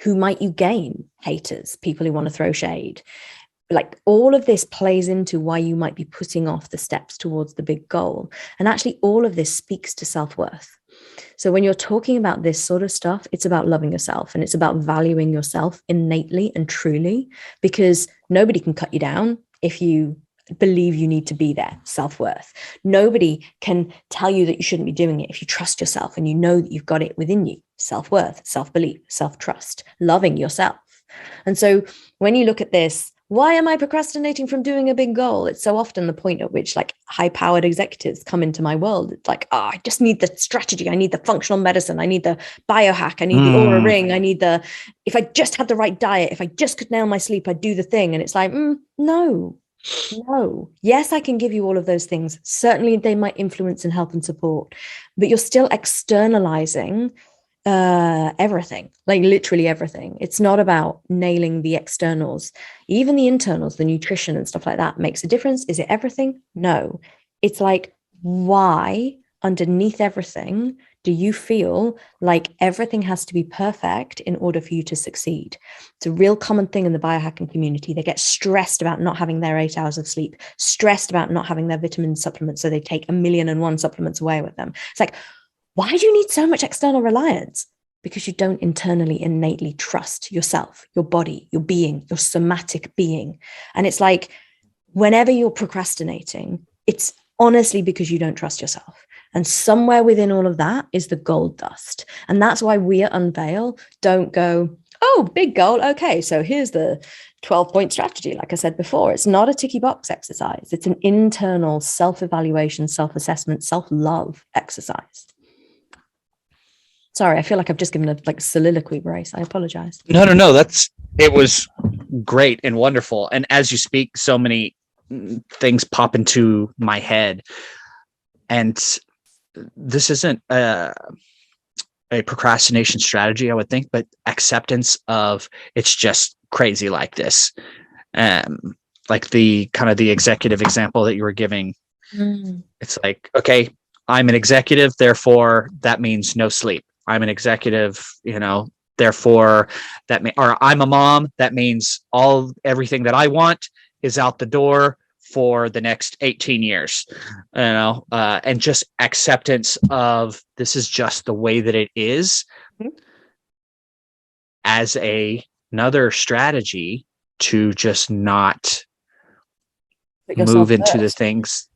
Who might you gain? Haters, people who want to throw shade. Like all of this plays into why you might be putting off the steps towards the big goal. And actually all of this speaks to self-worth. So when you're talking about this sort of stuff, it's about loving yourself and it's about valuing yourself innately and truly, because nobody can cut you down if you believe you need to be there. Self-worth. Nobody can tell you that you shouldn't be doing it if you trust yourself and you know that you've got it within you. Self-worth, self-belief, self-trust, loving yourself. And so when you look at this, why am I procrastinating from doing a big goal? It's so often the point at which like high-powered executives come into my world. It's like, I just need the strategy. I need the functional medicine. I need the biohack. I need the aura ring. I need if I just had the right diet, if I just could nail my sleep, I'd do the thing. And it's like, no. Yes, I can give you all of those things. Certainly they might influence and help and support, but you're still externalizing everything, like literally everything. It's not about nailing the externals. Even the internals, the nutrition and stuff like that makes a difference. Is it everything? No. It's like, why underneath everything do you feel like everything has to be perfect in order for you to succeed? It's a real common thing in the biohacking community. They get stressed about not having their 8 hours of sleep, stressed about not having their vitamin supplements, so they take 1,000,001 supplements away with them. It's like, why do you need so much external reliance? Because you don't internally innately trust yourself, your body, your being, your somatic being. And it's like, whenever you're procrastinating, it's honestly because you don't trust yourself. And somewhere within all of that is the gold dust. And that's why we at Unveil don't go, oh, big goal. Okay, so here's the 12-point strategy. Like I said before, it's not a ticky box exercise. It's an internal self-evaluation, self-assessment, self-love exercise. Sorry, I feel like I've just given a soliloquy, Brace. I apologize. No. It was great and wonderful. And as you speak, so many things pop into my head. And this isn't a procrastination strategy, I would think, but acceptance of it's just crazy like this. Like the kind of the executive example that you were giving. It's like, okay, I'm an executive, therefore that means no sleep. I'm an executive, therefore or I'm a mom, that means everything that I want is out the door for the next 18 years, and just acceptance of this is just the way that it is, as another strategy to just not move into the things,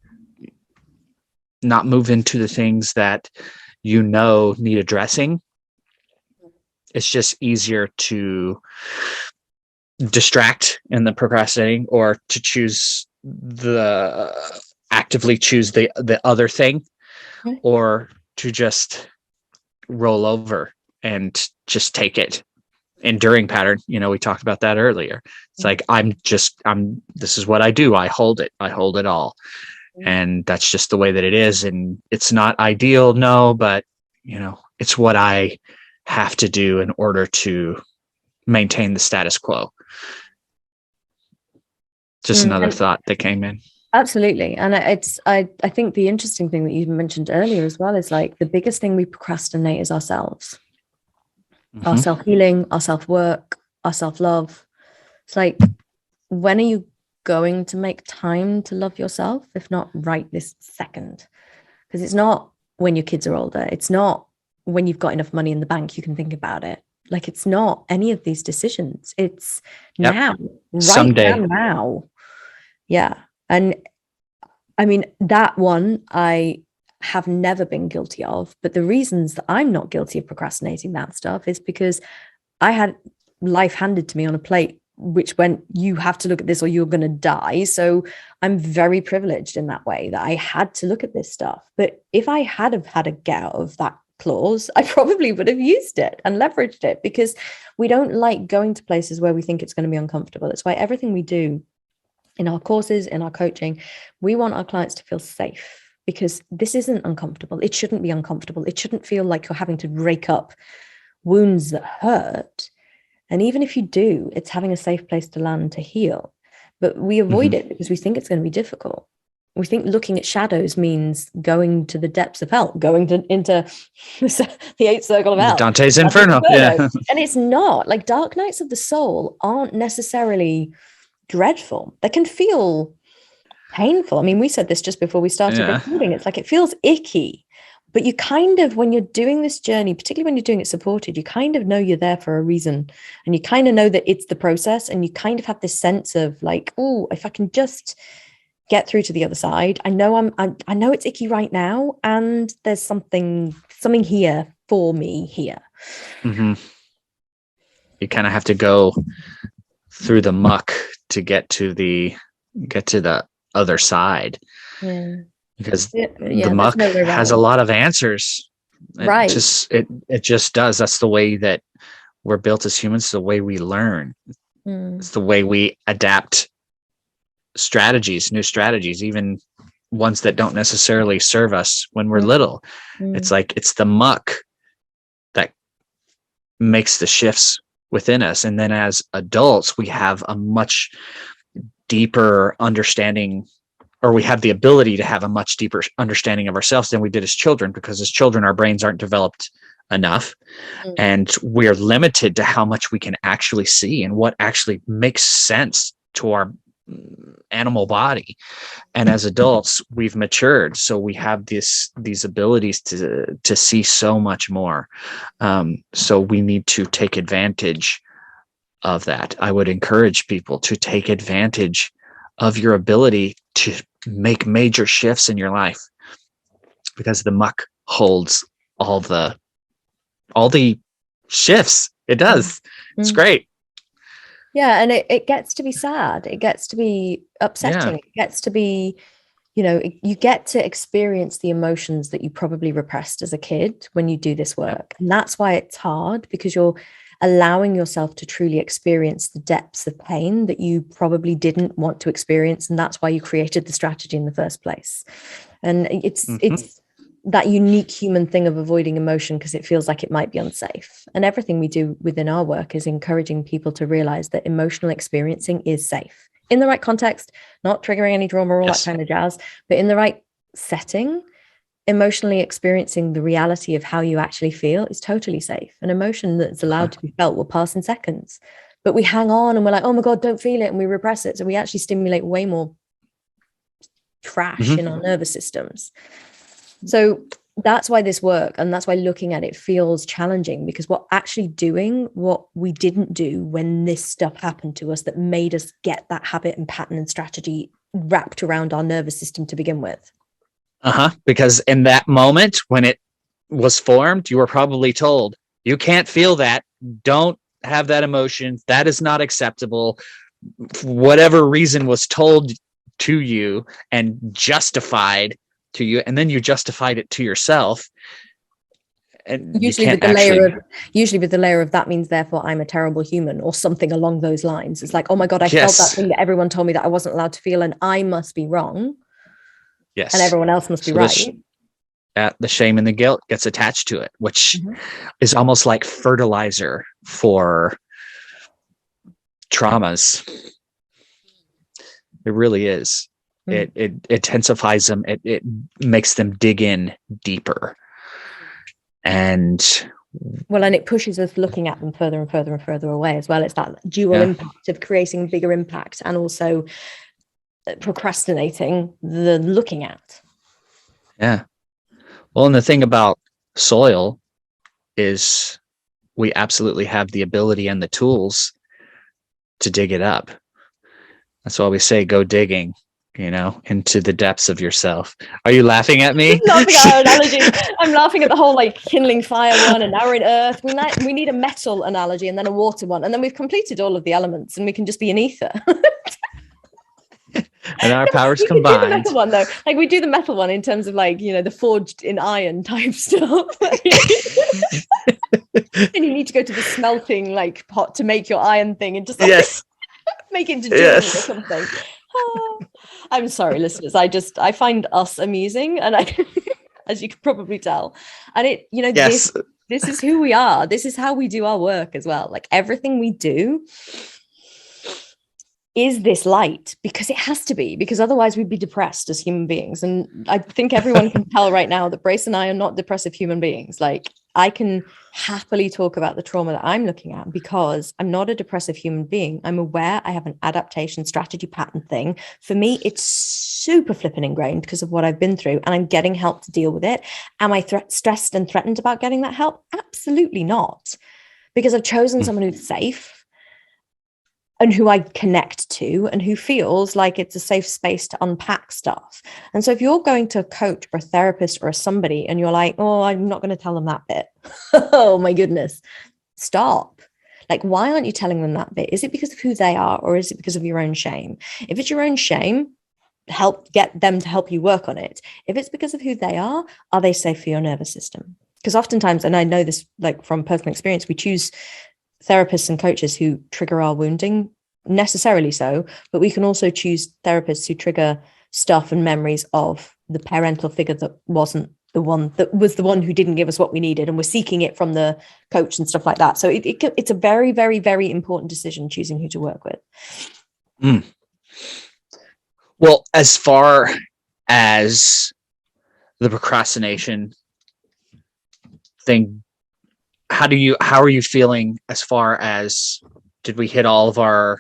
not move into the things that need addressing. It's just easier to distract in the procrastinating, or to actively choose the other thing, or to just roll over and just take it. Enduring pattern, we talked about that earlier. It's like, this is what I do. I hold it all. And that's just the way that it is. And it's not ideal, no, but it's what I have to do in order to maintain the status quo. Just another thought that came in. Absolutely. And I think the interesting thing that you mentioned earlier as well is like, the biggest thing we procrastinate is ourselves. Our self-healing, our self-work, our self-love. It's like, when are you going to make time to love yourself, if not right this second? Because it's not when your kids are older. It's not when you've got enough money in the bank you can think about it. Like, it's not any of these decisions. It's now, right someday. now. Yeah. And I mean, that one I have never been guilty of, but the reasons that I'm not guilty of procrastinating that stuff is because I had life handed to me on a plate, which went, you have to look at this or you're going to die. So I'm very privileged in that way, that I had to look at this stuff. But if I had have had a get out of that clause, I probably would have used it and leveraged it, because we don't like going to places where we think it's going to be uncomfortable. It's why everything we do in our courses, in our coaching, we want our clients to feel safe, because this isn't uncomfortable. It shouldn't be uncomfortable. It shouldn't feel like you're having to rake up wounds that hurt. And even if you do, it's having a safe place to land to heal. But we avoid it because we think it's going to be difficult. We think looking at shadows means going to the depths of hell, into the eighth circle of hell. Dante's Inferno. Yeah. And it's not. Like, dark nights of the soul aren't necessarily dreadful. They can feel painful. I mean, we said this just before we started recording. It's like, it feels icky, but you kind of, when you're doing this journey, particularly when you're doing it supported, you kind of know you're there for a reason, and you kind of know that it's the process, and you kind of have this sense of like, oh, if I can just get through to the other side, I know I know it's icky right now, and there's something here for me here. You kind of have to go through the muck to get to the other side, because the muck has a lot of answers. It just does. That's the way that we're built as humans, the way we learn. It's the way we adapt new strategies, even ones that don't necessarily serve us when we're little. It's like, it's the muck that makes the shifts within us. And then as adults, we have a much deeper understanding, or we have the ability to have a much deeper understanding of ourselves than we did as children, because as children, our brains aren't developed enough, and we're limited to how much we can actually see and what actually makes sense to our animal body. And as adults, we've matured, so we have these abilities to see so much more. So we need to take advantage of that. I would encourage people to take advantage of your ability to make major shifts in your life, because the muck holds all the shifts. It does. It's great. Yeah. And it gets to be sad. It gets to be upsetting. It gets to be, you get to experience the emotions that you probably repressed as a kid when you do this work. And that's why it's hard, because you're allowing yourself to truly experience the depths of pain that you probably didn't want to experience. And that's why you created the strategy in the first place. And it's that unique human thing of avoiding emotion because it feels like it might be unsafe. And everything we do within our work is encouraging people to realize that emotional experiencing is safe in the right context, not triggering any trauma or all that kind of jazz, but in the right setting. Emotionally experiencing the reality of how you actually feel is totally safe. An emotion that's allowed to be felt will pass in seconds, but we hang on and we're like, oh my God, don't feel it. And we repress it. So we actually stimulate way more trash in our nervous systems. So that's why this work, and that's why looking at it feels challenging, because we're actually doing what we didn't do when this stuff happened to us that made us get that habit and pattern and strategy wrapped around our nervous system to begin with. Because in that moment when it was formed, you were probably told, you can't feel that. Don't have that emotion. That is not acceptable. Whatever reason was told to you and justified to you, and then you justified it to yourself. And usually with the layer of that means therefore I'm a terrible human or something along those lines. It's like, oh my God, I felt that thing that everyone told me that I wasn't allowed to feel, and I must be wrong. Yes. And everyone else must be right. The shame and the guilt gets attached to it, which is almost like fertilizer for traumas. It really is. It intensifies them. It makes them dig in deeper. And it pushes us looking at them further and further and further away as well. It's that dual impact of creating bigger impact and also procrastinating the looking at. Yeah. Well, and the thing about soil is we absolutely have the ability and the tools to dig it up. That's why we say go digging, into the depths of yourself. Are you laughing at me? I'm laughing at our analogy. I'm laughing at the whole kindling fire one, and now we're in earth. We need a metal analogy and then a water one, and then we've completed all of the elements, and we can just be an ether. And our powers combined. Do the metal one though, we do the metal one in terms of the forged in iron type stuff. And you need to go to the smelting pot to make your iron thing and just make it into jewelry or something. I'm sorry, listeners. I find us amusing, and as you can probably tell, and this is who we are. This is how we do our work as well. Everything we do is this light, because it has to be, because otherwise we'd be depressed as human beings. And I think everyone can tell right now that Brace and I are not depressive human beings. I can happily talk about the trauma that I'm looking at because I'm not a depressive human being. I'm aware I have an adaptation strategy pattern thing. For me, it's super flipping ingrained because of what I've been through, and I'm getting help to deal with it. Am I stressed and threatened about getting that help? Absolutely not, because I've chosen someone who's safe and who I connect to and who feels like it's a safe space to unpack stuff. And so if you're going to a coach or a therapist or somebody and you're like, oh, I'm not going to tell them that bit. Oh my goodness, stop. Why aren't you telling them that bit? Is it because of who they are, or is it because of your own shame? If it's your own shame, get them to help you work on it. If it's because of who they are they safe for your nervous system? Because oftentimes, and I know this from personal experience, we choose therapists and coaches who trigger our wounding, necessarily so, but we can also choose therapists who trigger stuff and memories of the parental figure that wasn't the one, that was the one who didn't give us what we needed, and we're seeking it from the coach and stuff like that. So it's a very, very, very important decision, choosing who to work with. Well, as far as the procrastination thing, how are you feeling as far as, did we hit all of our?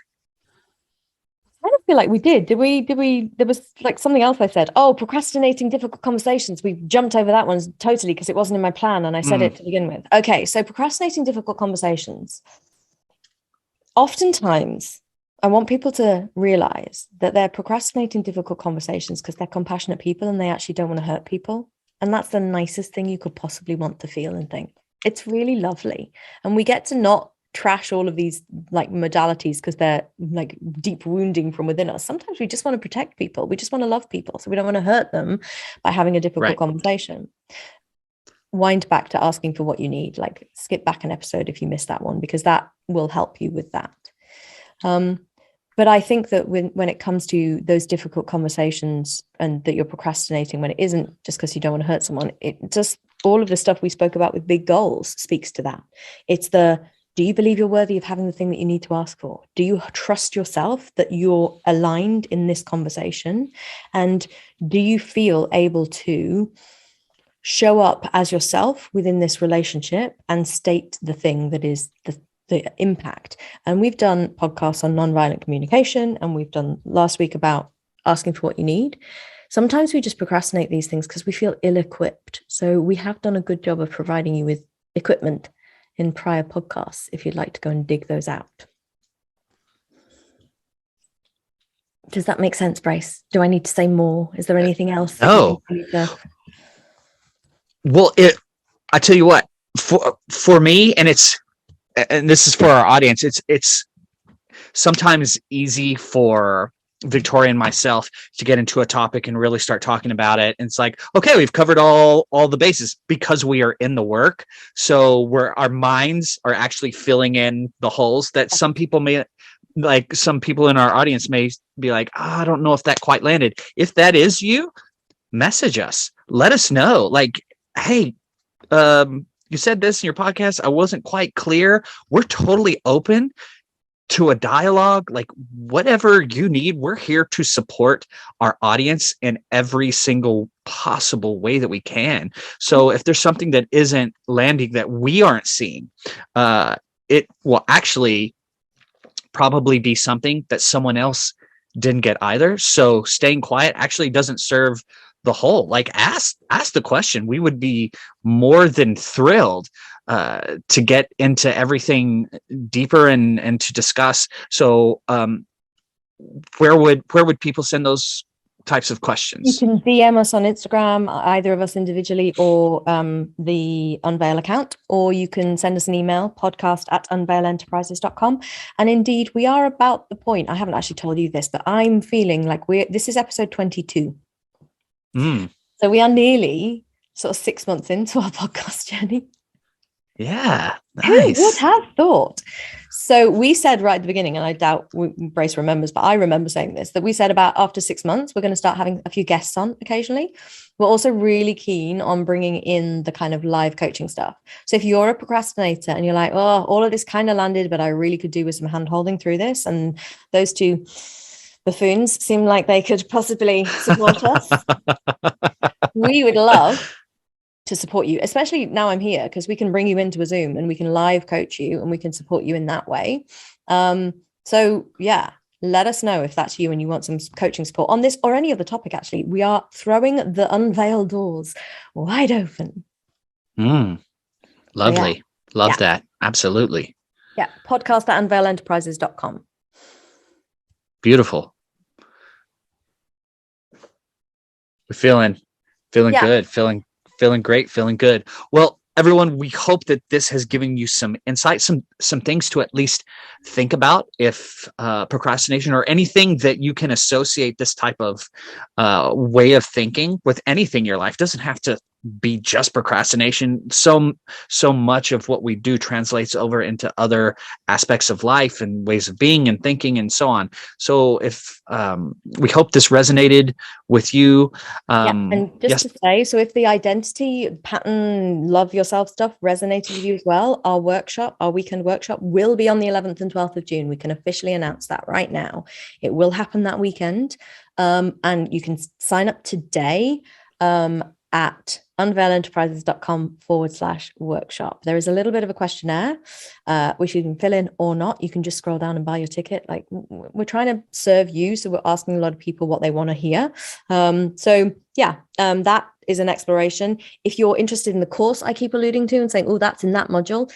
I don't feel like we did. Did we? There was something else I said. Oh, procrastinating difficult conversations. We jumped over that one totally because it wasn't in my plan and I said it to begin with. Okay, so procrastinating difficult conversations. Oftentimes, I want people to realize that they're procrastinating difficult conversations because they're compassionate people and they actually don't want to hurt people. And that's the nicest thing you could possibly want to feel and think. It's really lovely. And we get to not trash all of these modalities because they're deep wounding from within us. Sometimes we just want to protect people. We just want to love people. So we don't want to hurt them by having a difficult conversation. Wind back to asking for what you need. Skip back an episode if you missed that one, because that will help you with that. But I think that when it comes to those difficult conversations and that you're procrastinating, when it isn't just because you don't want to hurt someone, it just, all of the stuff we spoke about with big goals speaks to that. It's do you believe you're worthy of having the thing that you need to ask for? Do you trust yourself that you're aligned in this conversation? And do you feel able to show up as yourself within this relationship and state the thing that is the impact? And we've done podcasts on nonviolent communication, and we've done last week about asking for what you need. Sometimes we just procrastinate these things because we feel ill-equipped. So we have done a good job of providing you with equipment in prior podcasts if you'd like to go and dig those out. Does that make sense, Brace? Do I need to say more? Is there anything else? No. Well, I tell you what, for me, and this is for our audience, it's sometimes easy for Victoria and myself to get into a topic and really start talking about it. And it's like, okay, we've covered all the bases because we are in the work. So our minds are actually filling in the holes that some people may, like some people in our audience may be like, I don't know if that quite landed. If that is you, message us, let us know. Like, hey, you said this in your podcast, I wasn't quite clear. We're totally open to a dialogue. Like, whatever you need, we're here to support our audience in every single possible way that we can. So if there's something that isn't landing that we aren't seeing, it will actually probably be something that someone else didn't get either. So staying quiet actually doesn't serve the whole. Like, ask the question. We would be more than thrilled to get into everything deeper and to discuss. So where would people send those types of questions? You can DM us on Instagram, either of us individually or the Unveil account, or you can send us an email, podcast@unveilenterprises.com. And indeed, we are about the point. I haven't actually told you this, but I'm feeling like this is episode 22. So we are nearly sort of 6 months into our podcast journey. Yeah, nice. Who would have thought? So we said right at the beginning, and I doubt Brace remembers, but I remember saying this, that we said about after 6 months, we're going to start having a few guests on occasionally. We're also really keen on bringing in the kind of live coaching stuff. So if you're a procrastinator and you're like, oh, all of this kind of landed, but I really could do with some hand holding through this, and those two buffoons seem like they could possibly support us, we would love to support you, especially now I'm here, because we can bring you into a Zoom and we can live coach you and we can support you in that way. So yeah, let us know if that's you and you want some coaching support on this or any other topic. Actually, we are throwing the Unveil doors wide open. Lovely. Yeah. Love that. Absolutely. Yeah. podcast@unveilenterprises.com. Beautiful. We're feeling good, feeling great, feeling good. Well, everyone, we hope that this has given you some insight, some things to at least think about if procrastination or anything that you can associate this type of way of thinking with anything in your life. Doesn't have to be just procrastination. So much of what we do translates over into other aspects of life and ways of being and thinking and so on. So if we hope this resonated with you. And just to say, so if the identity pattern, love yourself stuff resonated with you as well, our weekend workshop will be on the 11th and 12th of June. We can officially announce that right now. It will happen that weekend. And you can sign up today at unveilenterprises.com/workshop. There is a little bit of a questionnaire, which you can fill in or not. You can just scroll down and buy your ticket. Like, we're trying to serve you. So we're asking a lot of people what they want to hear. That is an exploration. If you're interested in the course I keep alluding to and saying, oh, that's in that module,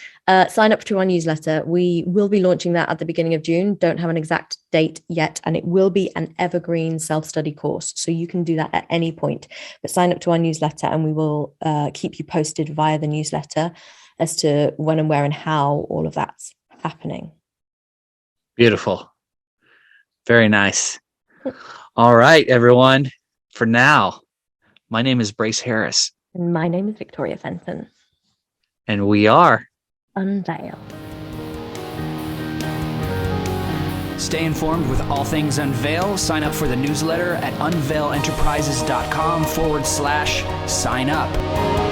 sign up to our newsletter. We will be launching that at the beginning of June. Don't have an exact date yet. And it will be an evergreen self-study course. So you can do that at any point. But sign up to our newsletter and we will keep you posted via the newsletter as to when and where and how all of that's happening. Beautiful. Very nice. All right, everyone. For now, my name is Brace Harris. And my name is Victoria Fenton. And we are Unveil. Stay informed with all things Unveil. Sign up for the newsletter at unveilenterprises.com/sign up.